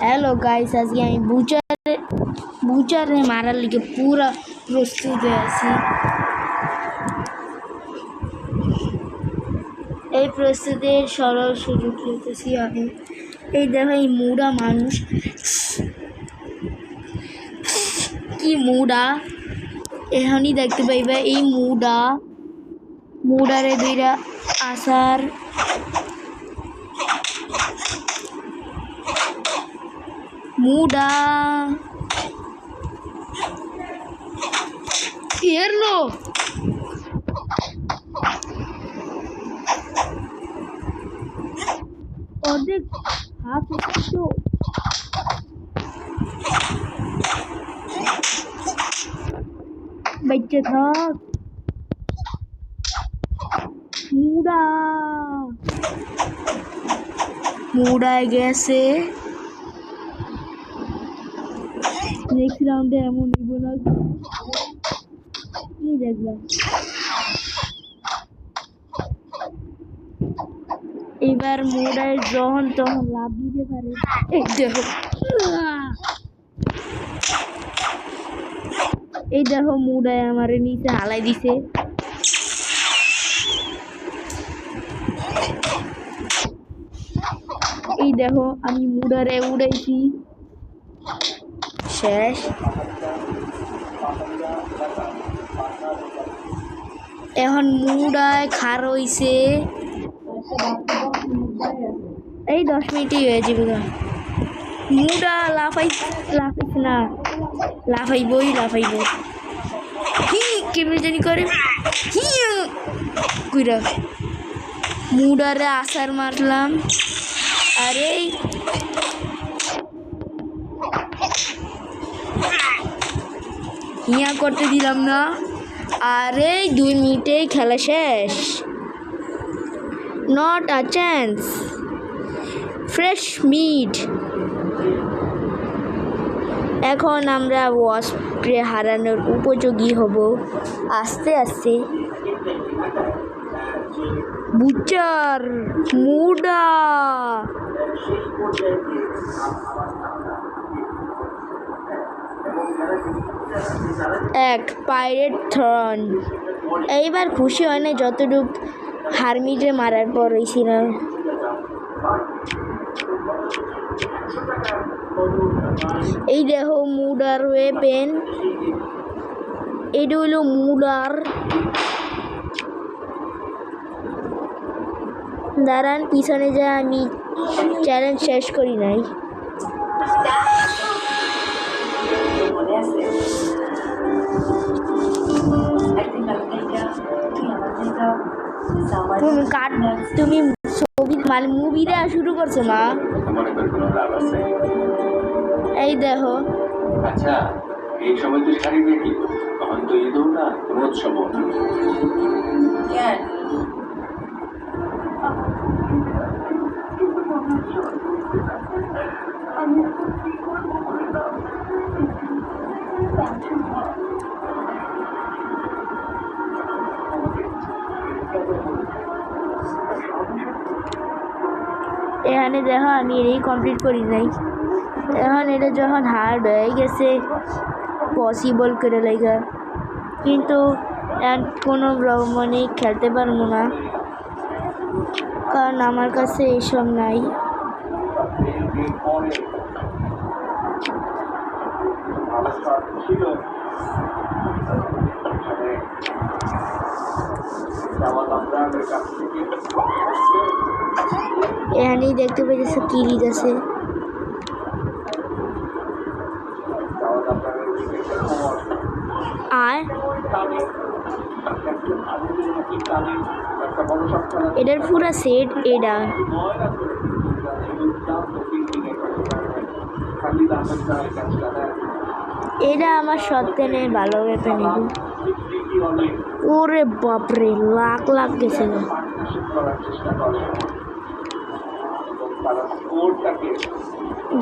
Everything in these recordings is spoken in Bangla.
হ্যালো গাইস, আজকে আমি বুচারে মারার লিগে পুরা প্রস্তুত হয়ে আছি। এই প্রস্তুতির সরল সুযোগ নিতেছি আমি। এই দেখো, এই মুড়া মানুষ কি মুড়া, এখনই দেখতে পাইবে। এই মুড়ারে দুইটা আসার মুড়া এরলো অর্ধেক হাত একটু বেঁচে থাক মুড়ায় গেছে। নেক্সট রাউন্ডে এমন নিব না, কি দেখলাম। এবার মুড়ায় যখন তখন লাভ দিতে পারে। এই দেখো মুড়ায় আমার নিচে হালাই দিছে। এই দেখো আমি মুড়ারে উড়াইছি, শেষ। এখন মুড়ায় খার হইছে। এই 10 মিনিটই হয়ে যাবে। মুড়া লাফাইছে না, লাফাইব কেমনি জানি করে। মুড়ারে আসার মারলাম, আরে ইয়া করতে দিলাম না। আরে 2 মিনিটেই খেলা শেষ। Not a chance. Fresh meat. এখন আমরা ওয়াস্পকে হারানোর উপযোগী হব আস্তে আস্তে। বুচার মুড়া এক পাইরেট থ্রন। এইবার খুশি হয় না যতটুক হারমিটে মারার পর হয়েছিল। এই দেখো মুডার ওয়েপেন, এটা হইল মুডার। দাঁড়ান পিছনে যা, আমি চ্যালেঞ্জ শেষ করি নাই। তুমি ছবি মানে মুভি দেখা শুরু করছো মা? এই দেখো, আচ্ছা এই সময় তুই শাড়ি দেখি, তখন তো ঈদও না, কোনো উৎসব না। এখানে দেখো আমি এই কমপ্লিট করি নাই। এখন এটা যখন হার্ড হয়ে গেছে পসিবল করে লাগা, কিন্তু কোনো মানে খেলতে পারবো না, কারণ আমার কাছে এইসব নাই। এখানেই দেখতে পেয়েছে কিরিজ আছে। আর এটার পুরা সেট এটা। এটা আমার সত্যেনের ভালো বেপে নেব। ওরে বাপরে, লাখ গেছে।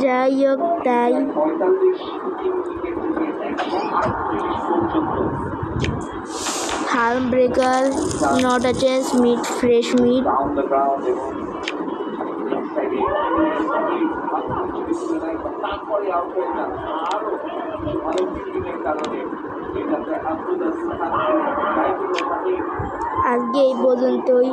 যাই হোক তাই। Harm breaker, not a chance, meat, fresh meat. তারপরে আউট হয়ে যান আরো ভালো ফিল্ডিংয়ের কারণে এটাতে আব্দুল আজকে এই পর্যন্তই।